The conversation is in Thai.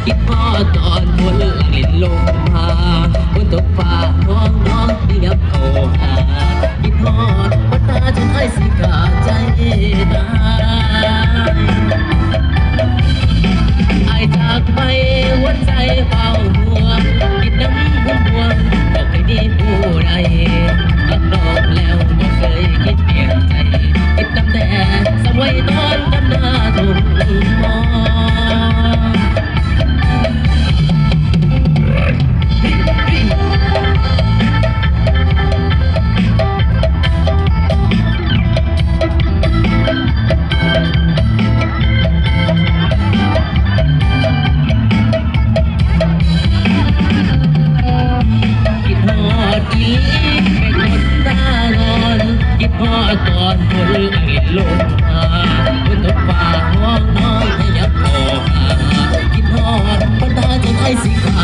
คิดพอตอนฝนหลังเล่นลงมาบนตกฟ้าน้องน้องเรียบเข้าหาคิดพอดว่าตาจนไอ้สิกาใจตายไอ้จากไปหัวใจเฝ้าห่วงคิดน้ำห่วงห่วงบอกให้ดีผู้ใดรักน้องแล้วไม่เคยคิดเปลี่ยนใจคิดน้ำแต่สมัยตอนจำหน้าทุ่งมองตอนฝนไหลลงมาบนตกฟ้าห้องน้องให้ยับคอหาคิดฮอดปัญหาจนไอ้สิขา